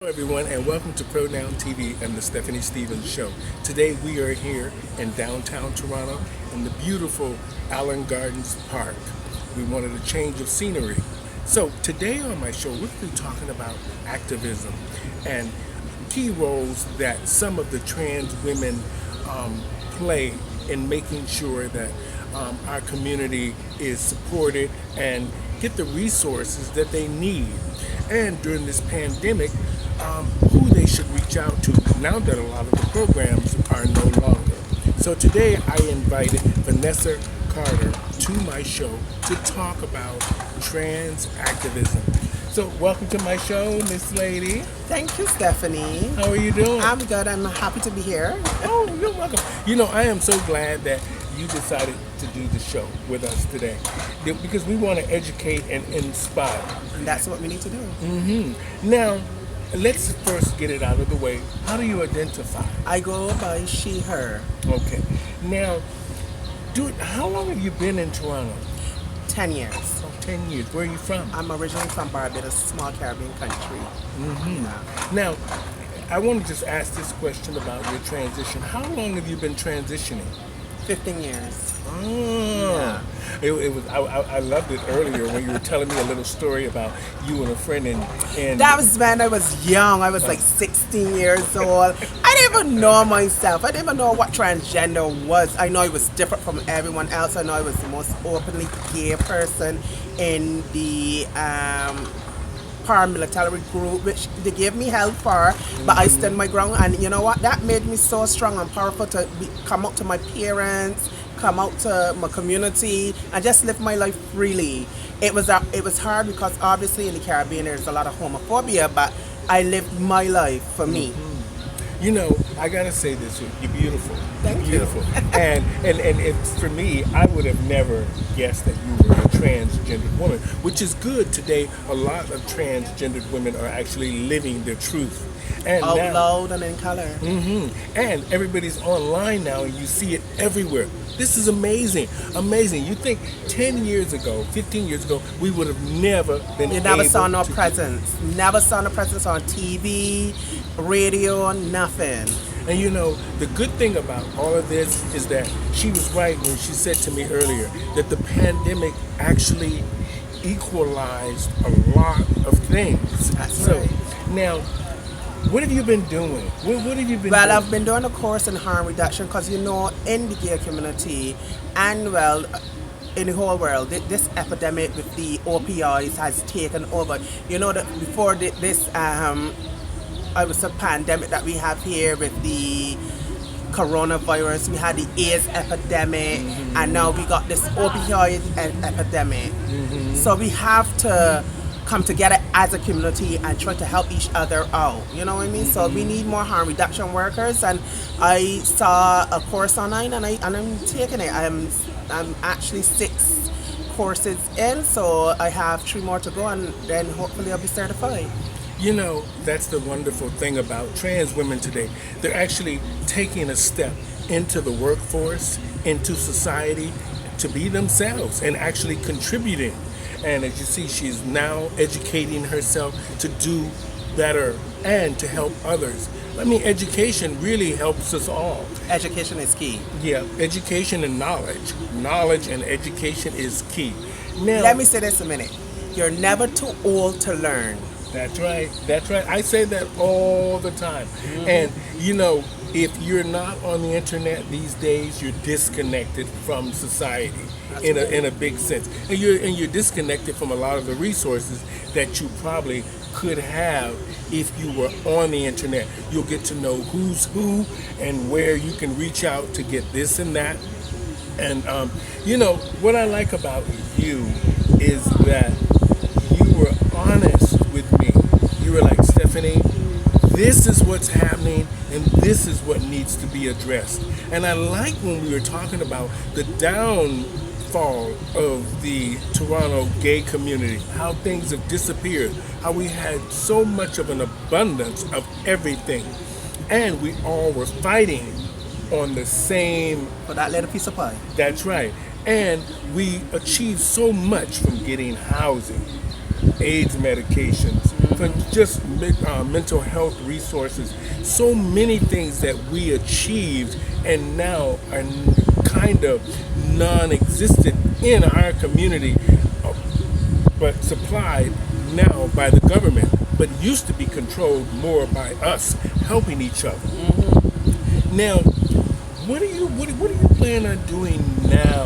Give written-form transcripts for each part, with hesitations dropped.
Hello everyone and welcome to Pronoun TV and the Stephanie Stevens Show. Today we are here in downtown Toronto in the beautiful Allen Gardens Park. We wanted a change of scenery. So today on my show we're going to be talking about activism and key roles that some of the trans women play in making sure that our community is supported and get the resources that they need. And during this pandemic, who they should reach out to now that a lot of the programs are no longer. So today I invited Vanessa Carter to my show to talk about trans activism. So welcome to my show, Miss Lady. Thank you, Stephanie. How are you doing? I'm good. I'm happy to be here. Oh, you're welcome. You know, I am so glad that you decided to do the show with us today because we want to educate and inspire. And that's what we need to do. Now, let's first get it out of the way. How do you identify? I go by she, her. Okay. Now, how long have you been in Toronto? 10 years. Oh, 10 years. Where are you from? I'm originally from Barbados, small Caribbean country. Now, I want to just ask this question about your transition. How long have you been transitioning? 15 years. Oh, it was. I loved it earlier when you were telling me a little story about you and a friend and That was when I was young. I was like 16 years old. I didn't even know myself. I didn't even know what transgender was. I know I was different from everyone else. I know I was the most openly gay person in the paramilitary group, which they gave me help for, but I stood my ground. And you know what? That made me so strong and powerful to come out to my parents, come out to my community, and just live my life freely. It was hard because obviously in the Caribbean there's a lot of homophobia, but I lived my life for me. You know, I gotta say this: you're beautiful. Thank you. Beautiful. and it's, for me, I would have never guessed that you were a transgendered woman, which is good today. A lot of transgendered women are actually living their truth. And Out now, loud and in color. and everybody's online now, and you see it everywhere. This is amazing, amazing. You think 10 years ago, 15 years ago, we would have never been. You never saw able no to presence. Never saw no presence on TV, radio, nothing. And you know, the good thing about all of this is that she was right when she said to me earlier that the pandemic actually equalized a lot of things. That's right. Now, what have you been doing? What have you been doing? Well, I've been doing a course in harm reduction because, you know, in the gay community and, well, in the whole world, this epidemic with the opioids has taken over. You know that before this, I was a pandemic that we have here with the coronavirus, we had the AIDS epidemic, and now we got this opioid epidemic. So we have to come together as a community and try to help each other out. You know what I mean? So we need more harm reduction workers, and I saw a course online, and I'm taking it. I'm actually 6 courses in, so I have 3 more to go, and then hopefully I'll be certified. You know, that's the wonderful thing about trans women today. They're actually taking a step into the workforce, into society, to be themselves and actually contributing. And as you see, she's now educating herself to do better and to help others. I mean, education really helps us all. Education is key. Yeah, education and knowledge. Knowledge and education is key. Now, Let me say this a minute. You're never too old to learn. That's right. That's right. I say that all the time. And you know, if you're not on the internet these days, you're disconnected from society in a big sense. And you're disconnected from a lot of the resources that you probably could have if you were on the internet. You'll get to know who's who and where you can reach out to get this and that. And you know, what I like about you is that you were honest with me. You were like, Stephanie, this is what's happening and this is what needs to be addressed. And I like when we were talking about the downfall of the Toronto gay community, how things have disappeared, how we had so much of an abundance of everything, and we all were fighting on the same. For that little piece of pie. That's right. And we achieved so much from getting housing, AIDS medications, for just mental health resources. So many things that we achieved and now are kind of non-existent in our community, but supplied now by the government, but used to be controlled more by us helping each other. Now, what do you plan on doing now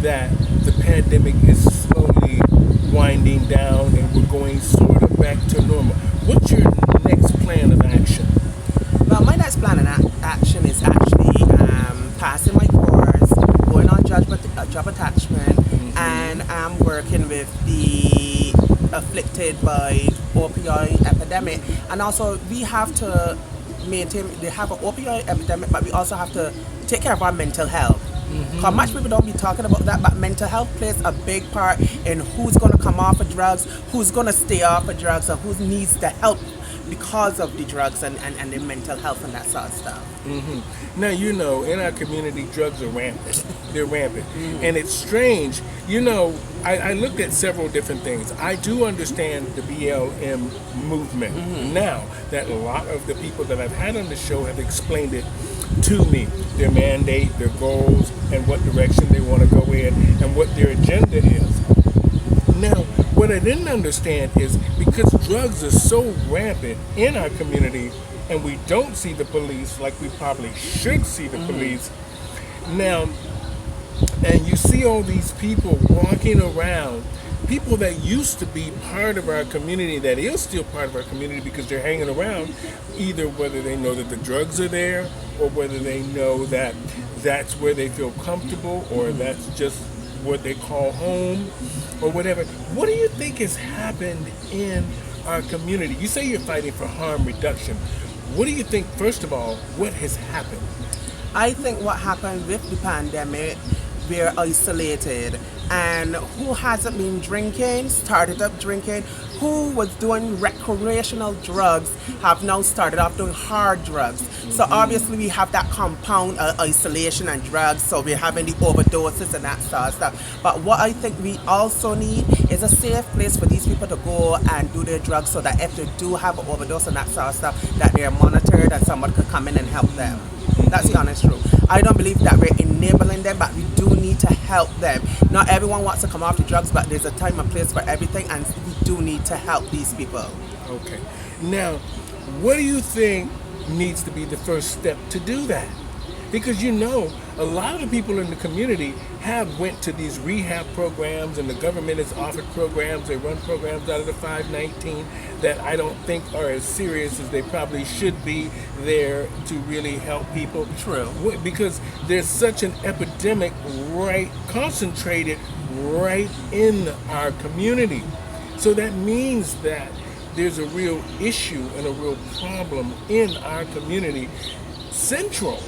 that the pandemic is slowly winding down and we're going sort of back to normal? What's your next plan of action? Well, my next plan of action is actually passing my course, going on job attachment, and I'm working with the afflicted by opioid epidemic. And also, we have to maintain, they have an opioid epidemic, but we also have to take care of our mental health. Because much people don't be talking about that, but mental health plays a big part in who's going to come off of drugs, who's going to stay off of drugs, and who needs the help because of the drugs and the mental health and that sort of stuff. Now, in our community, drugs are rampant. They're rampant. And it's strange. I looked at several different things. I do understand the BLM movement now that a lot of the people that I've had on the show have explained it to me, their mandate, their goals, and what direction they want to go in, and what their agenda is. Now, what I didn't understand is because drugs are so rampant in our community and we don't see the police like we probably should see the police now, and you see all these people walking around, people that used to be part of our community, that is still part of our community because they're hanging around, either whether they know that the drugs are there or whether they know that that's where they feel comfortable or that's just what they call home or whatever. What do you think has happened in our community? You say you're fighting for harm reduction. What do you think, first of all, what has happened? I think what happened with the pandemic, we're isolated, and who hasn't been drinking, started up drinking, who was doing recreational drugs have now started off doing hard drugs. So obviously we have that compound isolation and drugs, so we're having the overdoses and that sort of stuff. But what I think we also need is a safe place for these people to go and do their drugs, so that if they do have an overdose and that sort of stuff, that they're monitored and somebody could come in and help them. That's the honest truth. I don't believe that we're enabling them, but we do need to help them. Not everyone wants to come off the drugs, but there's a time and place for everything, and we do need to help these people. Okay. Now, what do you think needs to be the first step to do that? Because a lot of the people in the community have went to these rehab programs, and the government has offered programs. They run programs out of the 519 that I don't think are as serious as they probably should be there to really help people. True. Because there's such an epidemic concentrated right in our community. So that means that there's a real issue and a real problem in our community central.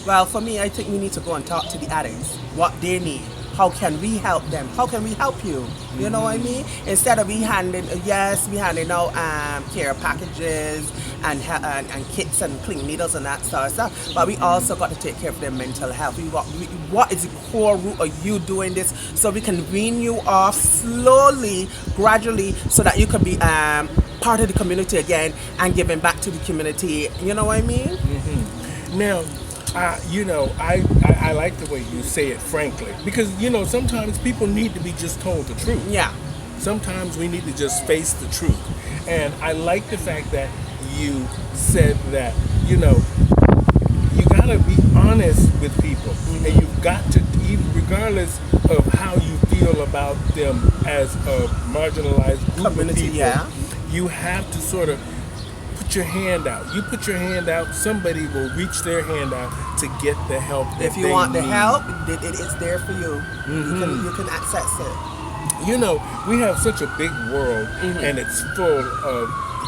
Well, for me, I think we need to go and talk to the addicts, what they need. How can we help them? How can we help you? You know what I mean? Instead of we handing out care packages and kits and clean needles and that sort of stuff, but we also got to take care of their mental health. What is the core root of you doing this, so we can wean you off slowly, gradually, so that you can be part of the community again and giving back to the community. You know what I mean? Now, I like the way you say it, frankly, because sometimes people need to be just told the truth. Yeah. Sometimes we need to just face the truth, and I like the fact that you said that you gotta be honest with people, and you've got to, even regardless of how you feel about them as a marginalized group Community, of people, you have to sort of put your hand out. You put your hand out, somebody will reach their hand out to get the help that if you they want the need. help, it's there for you. You can access it. We have such a big world, and it's full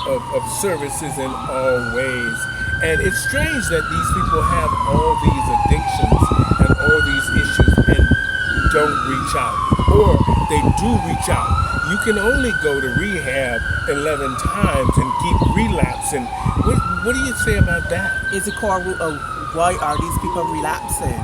of services in all ways. And it's strange that these people have all these addictions and all these issues and don't reach out. Or they do reach out. You can only go to rehab 11 times and keep relapsing. What do you say about that? It's the core root of why are these people relapsing?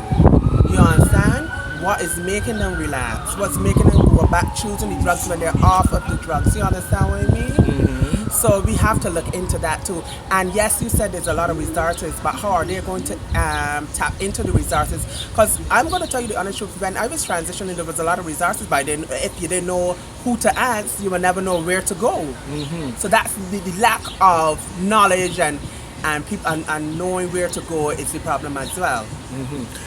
You understand? what is making them relapse, what's making them go back choosing the drugs when they're off of the drugs. You understand what I mean? So we have to look into that too. And yes, you said there's a lot of resources, but how are they going to tap into the resources? Because I'm going to tell you the honest truth, when I was transitioning, there was a lot of resources, but then if you didn't know who to ask, you will never know where to go. So that's the lack of knowledge and people and knowing where to go is the problem as well.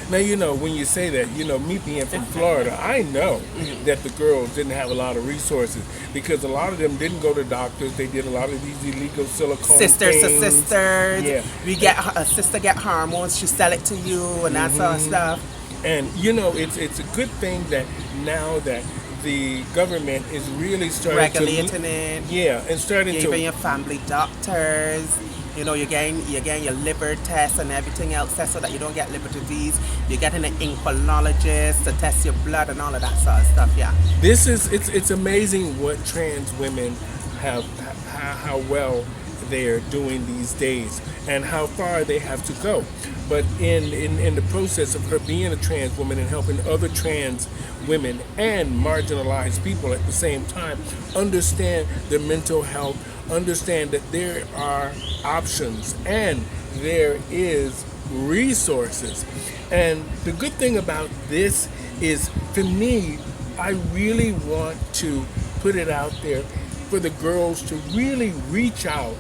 Now, you know, when you say that, you know, me being from Florida, I know that the girls didn't have a lot of resources because a lot of them didn't go to doctors. They did a lot of these illegal silicone Sisters to things. sisters. Yeah. We get a sister get hormones, she sell it to you and that sort of stuff. And, you know, it's a good thing that now that the government is really starting Regulating to... it. Yeah, and starting Giving to... your family doctors. You know, you're getting your liver tests and everything else test so that you don't get liver disease. You're getting an oncologist to test your blood and all of that sort of stuff. Yeah. It's amazing what trans women have, how well they're doing these days and how far they have to go. But in the process of her being a trans woman and helping other trans women and marginalized people at the same time understand their mental health, understand that there are options and there is resources. And the good thing about this is, for me, I really want to put it out there for the girls to really reach out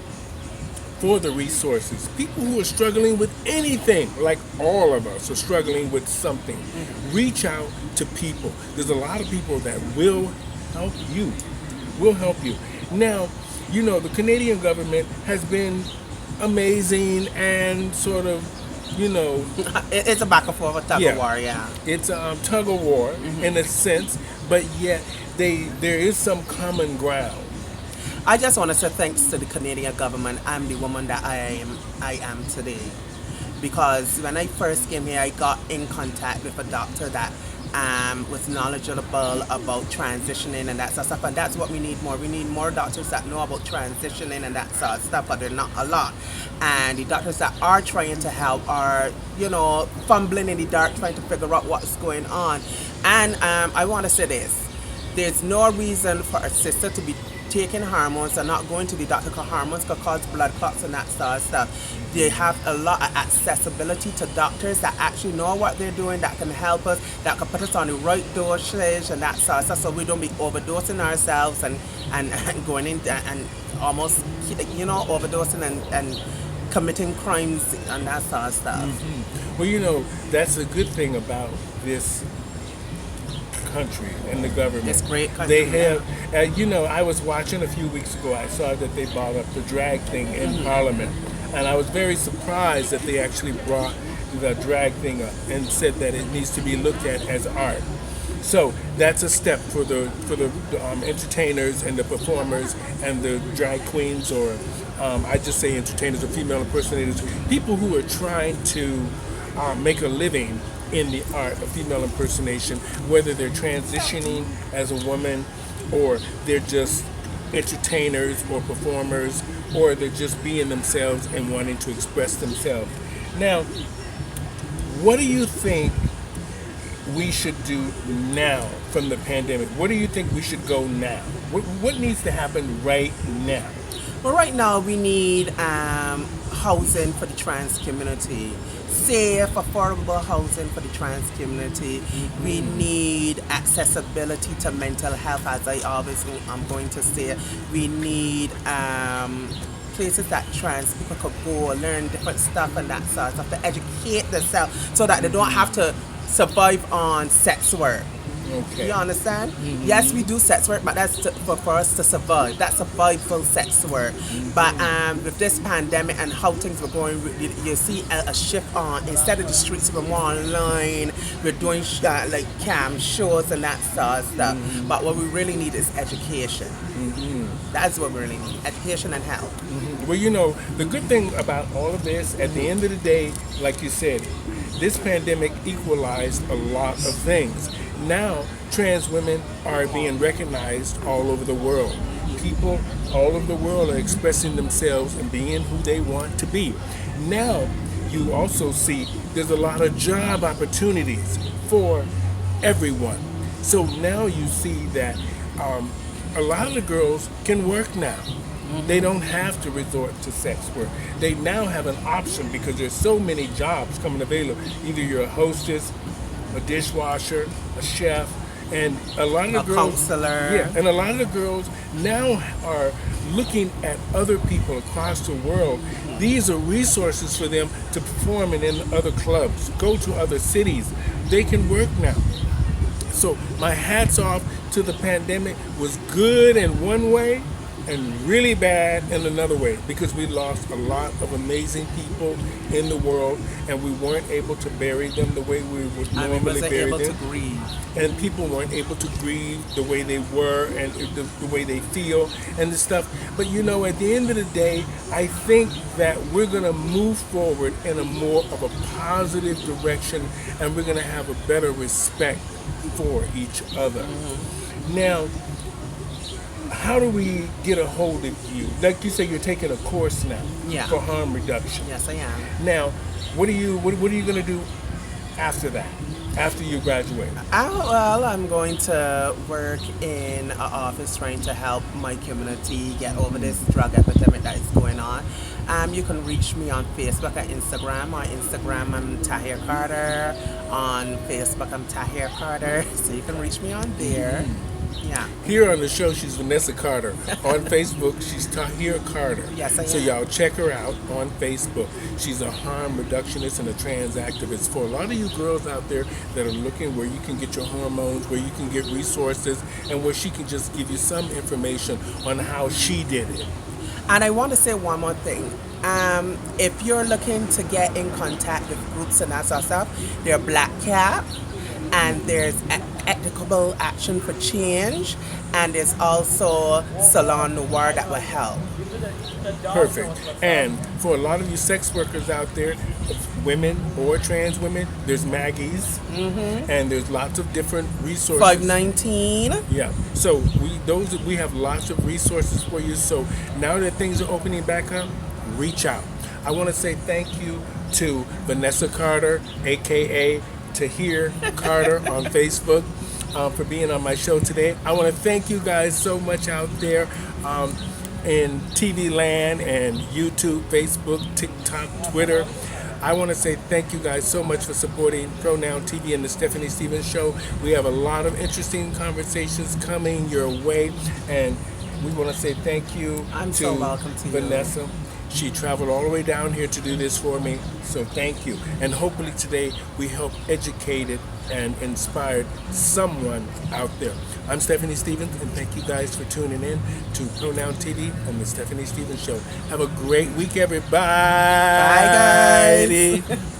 for the resources. People who are struggling with anything, like all of us are struggling with something, reach out to people. There's a lot of people that will help you. Now, you know, the Canadian government has been amazing and sort of, you know... It's a back and forth, a tug of war, yeah. It's a tug of war in a sense, but yet there is some common ground. I just want to say thanks to the Canadian government. I'm the woman that I am today. Because when I first came here, I got in contact with a doctor that was knowledgeable about transitioning and that sort of stuff. And that's what we need more. We need more doctors that know about transitioning and that sort of stuff, but they're not a lot. And the doctors that are trying to help are, you know, fumbling in the dark, trying to figure out what's going on. And I want to say this. There's no reason for a sister to be taking hormones and not going to the doctor, because hormones can cause blood clots and that sort of stuff. They have a lot of accessibility to doctors that actually know what they're doing, that can help us, that can put us on the right dosage and that sort of stuff, so we don't be overdosing ourselves and going in and almost, you know, overdosing and committing crimes and that sort of stuff. Well, you know, that's a good thing about this country and the government. It's great country. They have, you know, I was watching a few weeks ago, I saw that they brought up the drag thing in Parliament, and I was very surprised that they actually brought the drag thing up and said that it needs to be looked at as art. So that's a step for the entertainers and the performers and the drag queens, or I just say entertainers or female impersonators, people who are trying to make a living in the art of female impersonation, whether they're transitioning as a woman, or they're just entertainers or performers, or they're just being themselves and wanting to express themselves. Now, what do you think we should do now from the pandemic? What do you think we should go now? What needs to happen right now? Well, right now we need housing for the trans community. Safe, affordable housing for the trans community. We need accessibility to mental health, as I always am going to say. We need places that trans people could go, learn different stuff and that sort of stuff, to educate themselves so that they don't have to survive on sex work. Okay. You understand? Yes, we do sex work, but that's for us to survive. That's survival sex work. But with this pandemic and how things were going, you see a shift on. Instead of the streets, we're more online. We're doing like cam shows and that sort of stuff. But what we really need is education. That's what we really need: education and help. Well, you know, the good thing about all of this, at the end of the day, like you said, this pandemic equalized a lot of things. Now, trans women are being recognized all over the world. People all over the world are expressing themselves and being who they want to be. Now, you also see there's a lot of job opportunities for everyone. So now you see that a lot of the girls can work now. They don't have to resort to sex work. They now have an option because there's so many jobs coming available. Either you're a hostess, a dishwasher, a chef, and a lot of the girls, counselor. yeah, and a lot of the girls now are looking at other people across the world. These are resources for them to perform in other clubs, go to other cities. They can work now. So my hats off to the pandemic. Was good in one way and really bad in another way, because we lost a lot of amazing people in the world and we weren't able to bury them the way we would normally bury them. Able to grieve. And people weren't able to grieve the way they were and the way they feel and the stuff. But you know, at the end of the day, I think that we're going to move forward in a more of a positive direction, and we're going to have a better respect for each other. Now, how do we get a hold of you? Like you say, you're taking a course now for harm reduction. Yes, I am. Now, what are you going to do after that? After you graduate? I'm going to work in an office trying to help my community get over this drug epidemic that is going on. You can reach me on Facebook and Instagram. On Instagram, I'm Tashir Carter. On Facebook, I'm Tashir Carter. So you can reach me on there. Yeah. Here on the show, she's Vanessa Carter. On Facebook, she's Tashir Carter. Yes, I am. So y'all check her out on Facebook. She's a harm reductionist and a trans activist. For a lot of you girls out there that are looking where you can get your hormones, where you can get resources, and where she can just give you some information on how she did it. And I want to say one more thing. If you're looking to get in contact with groups and that sort of stuff, they're Black Cap, and there's Equitable Action for Change, and there's also Salon Noir that will help. Perfect. And for a lot of you sex workers out there, women or trans women, there's Maggie's, and there's lots of different resources. 519. Yeah. So we have lots of resources for you. So now that things are opening back up, reach out. I want to say thank you to Vanessa Carter, aka Tashir Carter on Facebook, for being on my show today. I want to thank you guys so much out there in TV land and YouTube, Facebook, TikTok, Twitter. I want to say thank you guys so much for supporting Pronoun TV and the Stephanie Stevens Show. We have a lot of interesting conversations coming your way, and we want to say thank you so welcome to Vanessa. You. She traveled all the way down here to do this for me, so thank you. And hopefully today we helped educate and inspired someone out there. I'm Stephanie Stevens, and thank you guys for tuning in to Pronoun TV and the Stephanie Stevens Show. Have a great week, everybody. Bye, guys.